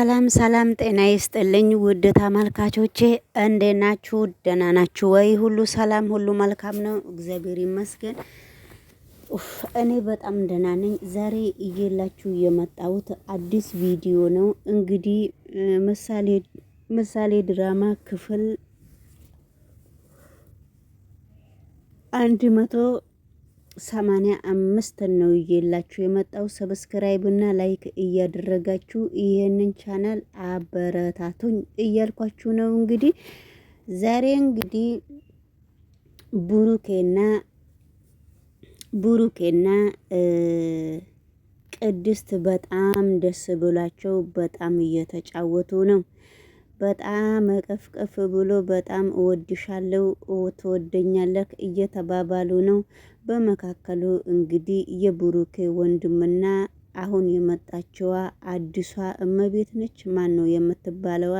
ሰላም ሰላም፣ ጤና ይስጥልኝ ውድ ተመልካቾቼ፣ እንዴት ናችሁ? ደህና ናችሁ ወይ? ሁሉ ሰላም፣ ሁሉ መልካም ነው፣ እግዚአብሔር ይመስገን። እኔ በጣም ደህና ነኝ። ዛሬ እየላችሁ የመጣሁት አዲስ ቪዲዮ ነው። እንግዲህ ምሳሌ ድራማ ክፍል 185 ነው እየላችሁ የመጣው። ሰብስክራይብ እና ላይክ እያደረጋችሁ ይሄንን ቻናል አበረታቱኝ እያልኳችሁ ነው። እንግዲህ ዛሬ እንግዲህ ቡሩኬና ቅድስት በጣም ደስ ብሏቸው በጣም እየተጫወቱ ነው። በጣም እቅፍቅፍ ብሎ በጣም እወድሻለሁ ትወደኛለህ እየተባባሉ ነው። በመካከሉ እንግዲህ የቡሩኬ ወንድምና አሁን የመጣችዋ አዲሷ እመቤት ነች። ማን ነው የምትባለዋ?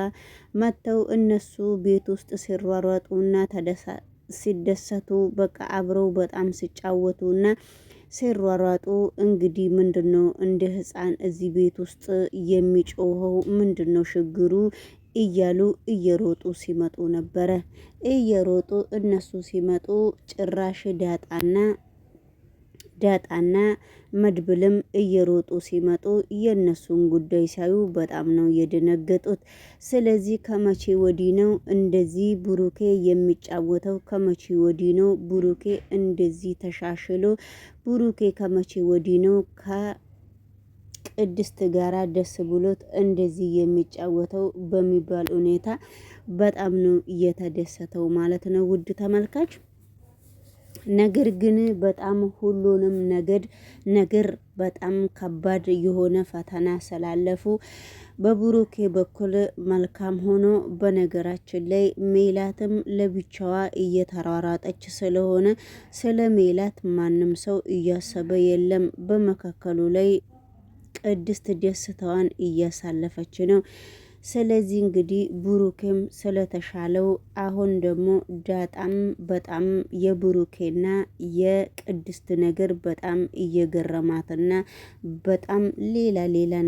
መተው እነሱ ቤት ውስጥ ሲሯሯጡና ሲደሰቱ በቃ አብረው በጣም ሲጫወቱና ሲሯሯጡ እንግዲህ ምንድነው እንደ ህፃን እዚህ ቤት ውስጥ የሚጮኸው? ምንድነው ችግሩ? እያሉ እየሮጡ ሲመጡ ነበረ። እየሮጡ እነሱ ሲመጡ ጭራሽ ዳጣና መድብልም እየሮጡ ሲመጡ የነሱን ጉዳይ ሳዩ በጣም ነው የደነገጡት። ስለዚህ ከመቼ ወዲህ ነው እንደዚህ ቡሩኬ የሚጫወተው? ከመቼ ወዲህ ነው ቡሩኬ እንደዚህ ተሻሽሎ? ቡሩኬ ከመቼ ወዲህ ነው ቅድስት ጋራ ደስ ብሎት እንደዚህ የሚጫወተው? በሚባል ሁኔታ በጣም ነው እየተደሰተው ማለት ነው ውድ ተመልካች። ነገር ግን በጣም ሁሉንም ነገር በጣም ከባድ የሆነ ፈተና ስላለፉ በቡሩኬ በኩል መልካም ሆኖ፣ በነገራችን ላይ ሜላትም ለብቻዋ እየተሯሯጠች ስለሆነ ስለ ሜላት ማንም ሰው እያሰበ የለም። በመካከሉ ላይ ቅድስት ደስታዋን እያሳለፈች ነው። ስለዚህ እንግዲህ ቡሩኬም ስለተሻለው አሁን ደግሞ ዳጣም በጣም የቡሩኬና የቅድስት ነገር በጣም እየገረማትና በጣም ሌላ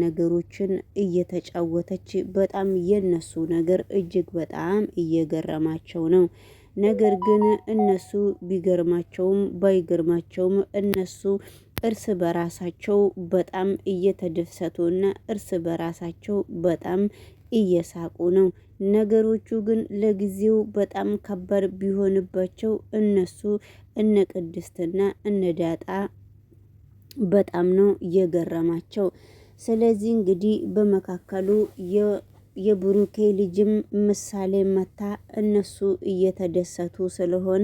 ነገሮችን እየተጫወተች በጣም የነሱ ነገር እጅግ በጣም እየገረማቸው ነው። ነገር ግን እነሱ ቢገርማቸውም ባይገርማቸውም እነሱ እርስ በራሳቸው በጣም እየተደሰቱና እርስ በራሳቸው በጣም እየሳቁ ነው። ነገሮቹ ግን ለጊዜው በጣም ከባድ ቢሆንባቸው እነሱ እነ ቅድስትና እነ ዳጣ በጣም ነው የገረማቸው። ስለዚህ እንግዲህ በመካከሉ የቡሩኬ ልጅም ምሳሌ መታ እነሱ እየተደሰቱ ስለሆነ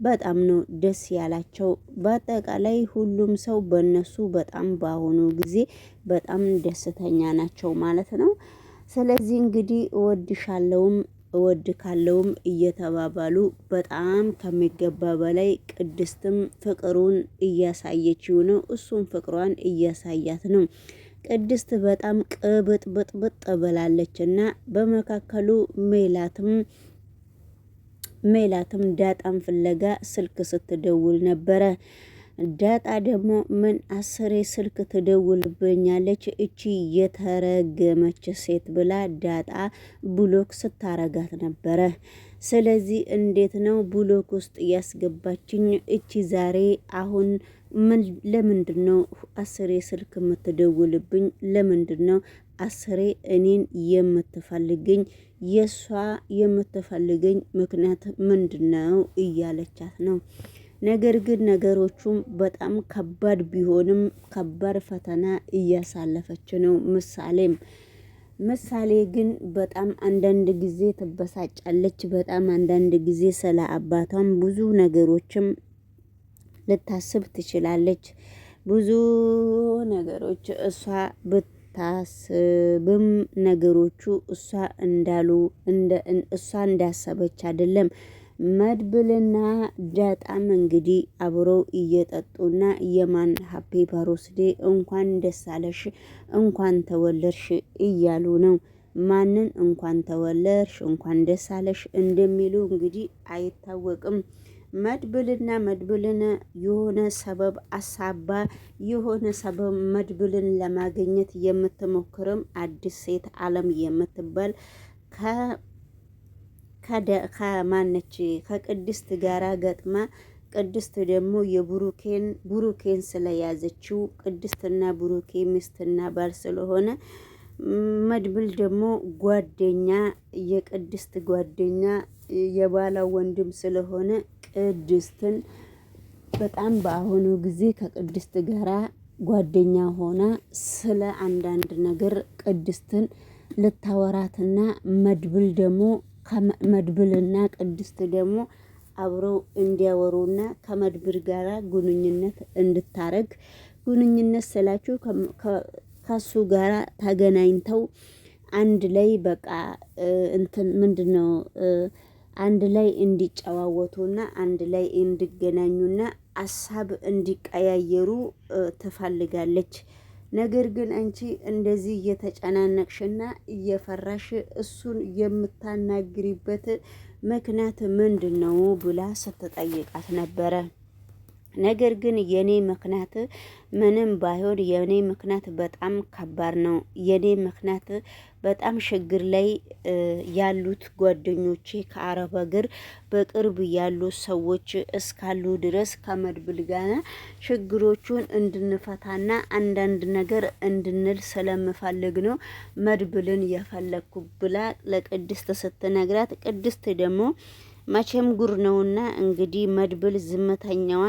በጣም ነው ደስ ያላቸው። በአጠቃላይ ሁሉም ሰው በእነሱ በጣም በአሁኑ ጊዜ በጣም ደስተኛ ናቸው ማለት ነው። ስለዚህ እንግዲህ እወድሻለሁም እወድካለሁም እየተባባሉ በጣም ከሚገባ በላይ ቅድስትም ፍቅሩን እያሳየችው ነው፣ እሱም ፍቅሯን እያሳያት ነው። ቅድስት በጣም ቅብጥብጥብጥ ብላለች እና በመካከሉ ሜላትም ዳጣም ፍለጋ ስልክ ስትደውል ነበረ። ዳጣ ደግሞ ምን 10 ስልክ ትደውልብኛለች እቺ የተረገመች ሴት ብላ ዳጣ ብሎክ ስታረጋት ነበረ። ስለዚህ እንዴት ነው ብሎክ ውስጥ ያስገባችኝ እቺ ዛሬ? አሁን ለምንድነው 10 ስልክ የምትደውልብኝ? ለምንድነው 10 እኔን የምትፈልገኝ? የሷ የምትፈልገኝ ምክንያት ምንድነው? እያለቻት ነው። ነገር ግን ነገሮቹም በጣም ከባድ ቢሆንም ከባድ ፈተና እያሳለፈች ነው። ምሳሌ ግን በጣም አንዳንድ ጊዜ ትበሳጫለች። በጣም አንዳንድ ጊዜ ስለ አባቷም ብዙ ነገሮችም ልታስብ ትችላለች። ብዙ ነገሮች እሷ ብታስብም ነገሮቹ እሷ እንዳሰበች አይደለም። መድብልና ዳጣም እንግዲህ አብረው እየጠጡና የማን ሀፒ በርዝዴ እንኳን ደስ አለሽ እንኳን ተወለድሽ እያሉ ነው። ማንን እንኳን ተወለድሽ እንኳን ደስ አለሽ እንደሚሉ እንግዲህ አይታወቅም። መድብልን የሆነ ሰበብ አሳባ የሆነ ሰበብ መድብልን ለማግኘት የምትሞክርም አዲስ ሴት አለም የምትባል ከማነች ከቅድስት ጋራ ገጥማ ቅድስት ደግሞ ብሩኬን ስለያዘችው ቅድስትና ብሩኬ ሚስትና ባል ስለሆነ መድብል ደግሞ ጓደኛ የቅድስት ጓደኛ የባላ ወንድም ስለሆነ ቅድስትን በጣም በአሁኑ ጊዜ ከቅድስት ጋራ ጓደኛ ሆና ስለ አንዳንድ ነገር ቅድስትን ልታወራትና መድብል ደግሞ መድብልና ቅድስት ደግሞ አብረው እንዲያወሩና ከመድብል ጋራ ግንኙነት እንድታረግ ግንኙነት ስላችሁ ከሱ ጋራ ተገናኝተው አንድ ላይ በቃ እንትን ምንድነው አንድ ላይ እንዲጨዋወቱና አንድ ላይ እንዲገናኙና ሀሳብ እንዲቀያየሩ ትፈልጋለች። ነገር ግን አንቺ እንደዚህ እየተጨናነቅሽና እየፈራሽ እሱን የምታናግሪበት ምክንያት ምንድነው ብላ ስትጠይቃት ነበረ። ነገር ግን የኔ ምክንያት ምንም ባይሆን የኔ ምክንያት በጣም ከባድ ነው። የኔ ምክንያት በጣም ችግር ላይ ያሉት ጓደኞቼ ከአረብ ሀገር በቅርብ ያሉ ሰዎች እስካሉ ድረስ ከመድብል ጋር ችግሮቹን እንድንፈታና አንዳንድ ነገር እንድንል ስለምፈልግ ነው መድብልን የፈለግኩ ብላ ለቅድስት ስትነግራት ቅድስት ደግሞ መቼም ጉር ነውና እንግዲህ መድብል ዝምተኛዋ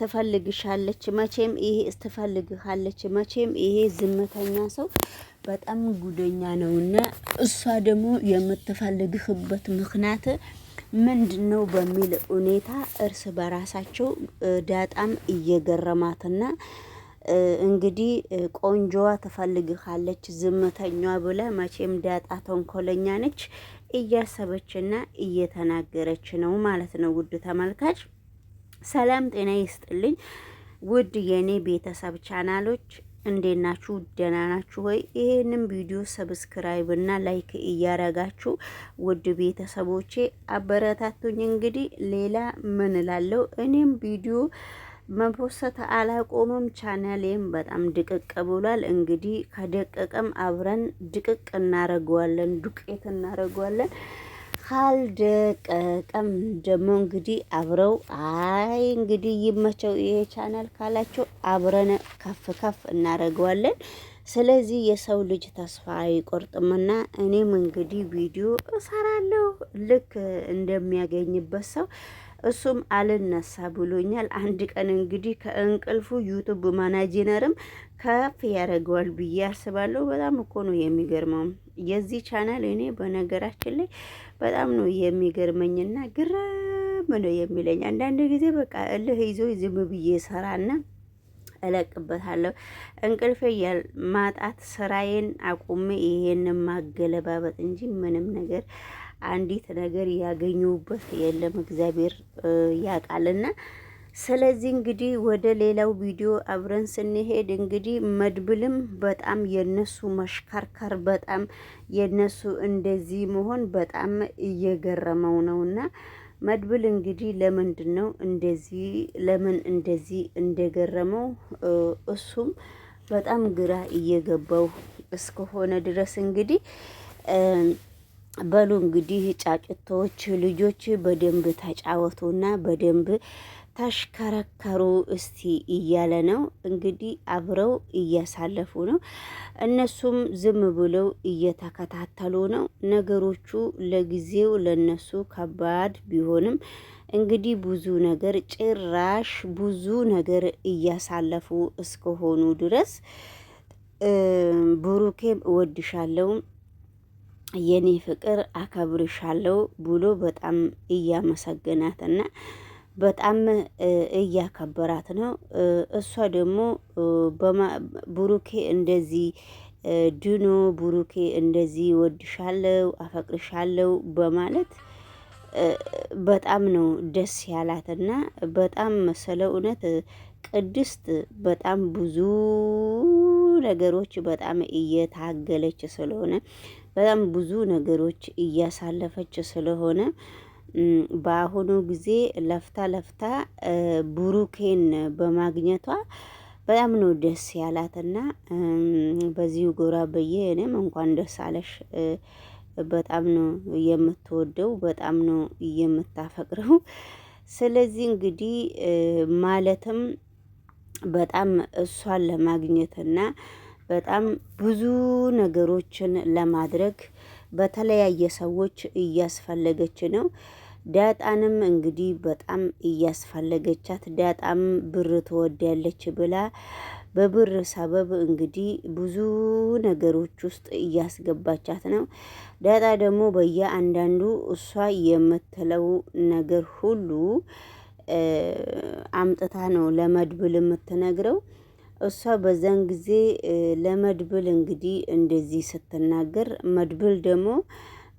ትፈልግሻለች መቼም ይሄ ትፈልግሃለች መቼም ይሄ ዝምተኛ ሰው በጣም ጉደኛ ነውና እሷ ደግሞ የምትፈልግህበት ምክንያት ምንድነው በሚል ሁኔታ እርስ በራሳቸው ዳጣም እየገረማትና እንግዲህ ቆንጆዋ ትፈልግሃለች ዝምተኛዋ ብለ መቼም ዳጣ ተንኮለኛ ነች እያሰበችና እየተናገረች ነው ማለት ነው። ውድ ተመልካች ሰላም ጤና ይስጥልኝ። ውድ የኔ ቤተሰብ ቻናሎች እንዴት ናችሁ? ደህና ናችሁ ወይ? ይሄንን ቪዲዮ ሰብስክራይብ እና ላይክ እያረጋችሁ ውድ ቤተሰቦቼ አበረታቱኝ። እንግዲህ ሌላ ምን እላለሁ እኔም ቪዲዮ መፖሰት አላቆምም። ቻናሌም በጣም ድቅቅ ብሏል። እንግዲህ ከደቀቀም አብረን ድቅቅ እናረገዋለን፣ ዱቄት እናረገዋለን። ካልደቀቀም ደግሞ እንግዲህ አብረው እንግዲህ ይመቸው ይሄ ቻናል ካላቸው አብረን ከፍ ከፍ እናረገዋለን። ስለዚህ የሰው ልጅ ተስፋ አይቆርጥምና እኔም እንግዲህ ቪዲዮ እሰራለሁ ልክ እንደሚያገኝበት ሰው እሱም አልነሳ ብሎኛል። አንድ ቀን እንግዲህ ከእንቅልፉ ዩቱብ ማናጀርም ከፍ ያደርገዋል ብዬ አስባለሁ። በጣም እኮ ነው የሚገርመው የዚህ ቻናል። እኔ በነገራችን ላይ በጣም ነው የሚገርመኝና ግርም ነው የሚለኝ። አንዳንድ ጊዜ በቃ እልህ ይዞ ዝም ብዬ ሰራና እለቅበታለሁ። እንቅልፍ ማጣት ስራዬን አቁሜ ይሄንን ማገለባበጥ እንጂ ምንም ነገር አንዲት ነገር ያገኙበት የለም። እግዚአብሔር ያውቃልና ስለዚህ እንግዲህ ወደ ሌላው ቪዲዮ አብረን ስንሄድ እንግዲህ መድብልም በጣም የነሱ መሽከርከር በጣም የነሱ እንደዚህ መሆን በጣም እየገረመው ነውና መድብል እንግዲህ ለምንድነው እንደዚህ ለምን እንደዚህ እንደገረመው እሱም በጣም ግራ እየገባው እስከሆነ ድረስ እንግዲህ በሉ እንግዲህ ጫጭቶች ልጆች በደንብ ተጫወቱና በደንብ ተሽከረከሩ እስቲ እያለ ነው እንግዲህ አብረው እያሳለፉ ነው። እነሱም ዝም ብለው እየተከታተሉ ነው። ነገሮቹ ለጊዜው ለነሱ ከባድ ቢሆንም እንግዲህ ብዙ ነገር ጭራሽ ብዙ ነገር እያሳለፉ እስከሆኑ ድረስ ብሩኬም እወድሻለሁ የኔ ፍቅር አከብርሻለሁ ብሎ በጣም እያመሰገናትና በጣም እያከበራት ነው። እሷ ደግሞ ብሩኬ እንደዚህ ድኖ ብሩኬ እንደዚህ እወድሻለሁ አፈቅርሻለሁ በማለት በጣም ነው ደስ ያላትና በጣም ስለ እውነት ቅድስት በጣም ብዙ ነገሮች በጣም እየታገለች ስለሆነ በጣም ብዙ ነገሮች እያሳለፈች ስለሆነ በአሁኑ ጊዜ ለፍታ ብሩኬን በማግኘቷ በጣም ነው ደስ ያላትና በዚሁ ጎራ ብዬ እኔም እንኳን ደስ አለሽ። በጣም ነው የምትወደው፣ በጣም ነው የምታፈቅረው። ስለዚህ እንግዲህ ማለትም በጣም እሷን ለማግኘትና በጣም ብዙ ነገሮችን ለማድረግ በተለያየ ሰዎች እያስፈለገች ነው። ዳጣንም እንግዲህ በጣም እያስፈለገቻት፣ ዳጣም ብር ትወዳለች ብላ በብር ሰበብ እንግዲህ ብዙ ነገሮች ውስጥ እያስገባቻት ነው። ዳጣ ደግሞ በየአንዳንዱ እሷ የምትለው ነገር ሁሉ አምጥታ ነው ለመድብል የምትነግረው። እሷ በዛን ጊዜ ለመድብል እንግዲህ እንደዚህ ስትናገር፣ መድብል ደግሞ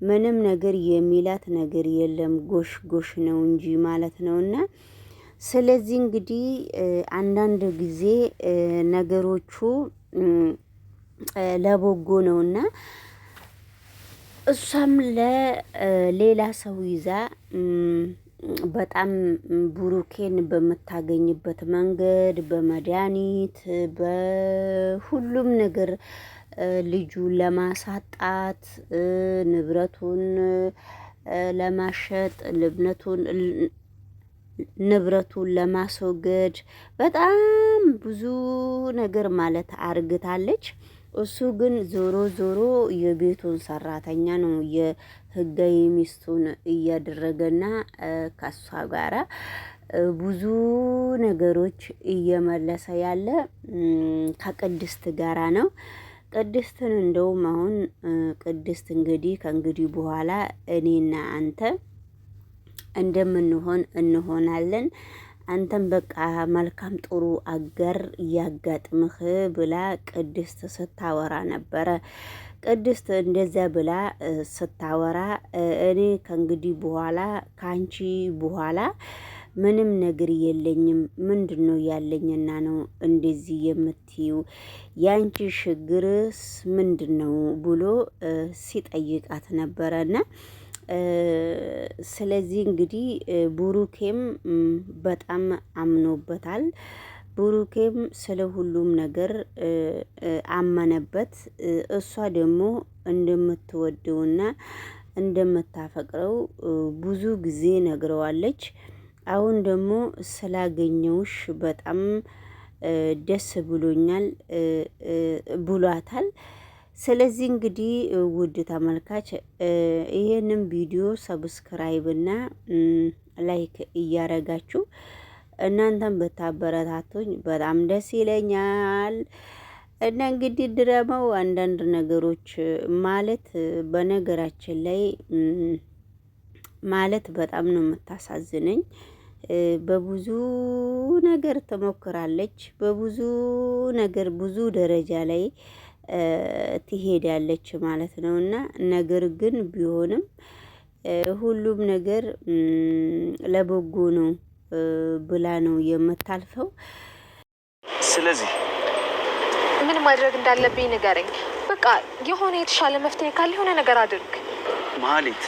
ምንም ነገር የሚላት ነገር የለም ጎሽ ጎሽ ነው እንጂ ማለት ነውና ስለዚህ እንግዲህ አንዳንድ ጊዜ ነገሮቹ ለበጎ ነውና እሷም ለሌላ ሰው ይዛ በጣም ብሩኬን በምታገኝበት መንገድ በመድኃኒት በሁሉም ነገር ልጁን ለማሳጣት ንብረቱን ለማሸጥ ንብረቱን ለማስወገድ በጣም ብዙ ነገር ማለት አርግታለች። እሱ ግን ዞሮ ዞሮ የቤቱን ሰራተኛ ነው የህጋዊ ሚስቱን እያደረገና ከሷ ጋራ ብዙ ነገሮች እየመለሰ ያለ ከቅድስት ጋራ ነው። ቅድስትን እንደውም አሁን ቅድስት እንግዲህ ከእንግዲህ በኋላ እኔና አንተ እንደምንሆን እንሆናለን፣ አንተም በቃ መልካም ጥሩ አጋር ያጋጥምህ ብላ ቅድስት ስታወራ ነበረ። ቅድስት እንደዛ ብላ ስታወራ እኔ ከእንግዲህ በኋላ ከአንቺ በኋላ ምንም ነገር የለኝም፣ ምንድነው ያለኝና ነው እንደዚህ የምትይው? ያንቺ ችግርስ ምንድነው ብሎ ሲጠይቃት ነበረና ስለዚህ እንግዲህ ብሩኬም በጣም አምኖበታል። ብሩኬም ስለ ሁሉም ነገር አመነበት። እሷ ደግሞ እንደምትወደውና እንደምታፈቅረው ብዙ ጊዜ ነግረዋለች። አሁን ደግሞ ስላገኘውሽ በጣም ደስ ብሎኛል ብሏታል። ስለዚህ እንግዲህ ውድ ተመልካች ይሄንን ቪዲዮ ሰብስክራይብ እና ላይክ እያረጋችሁ እናንተም ብታበረታቱኝ በጣም ደስ ይለኛል። እና እንግዲህ ድራማው አንዳንድ ነገሮች ማለት በነገራችን ላይ ማለት በጣም ነው የምታሳዝነኝ። በብዙ ነገር ትሞክራለች፣ በብዙ ነገር ብዙ ደረጃ ላይ ትሄዳለች ማለት ነው። እና ነገር ግን ቢሆንም ሁሉም ነገር ለበጎ ነው ብላ ነው የምታልፈው። ስለዚህ ምን ማድረግ እንዳለብኝ ንገረኝ። በቃ የሆነ የተሻለ መፍትሄ ካለ የሆነ ነገር አድርግ። ማህሌት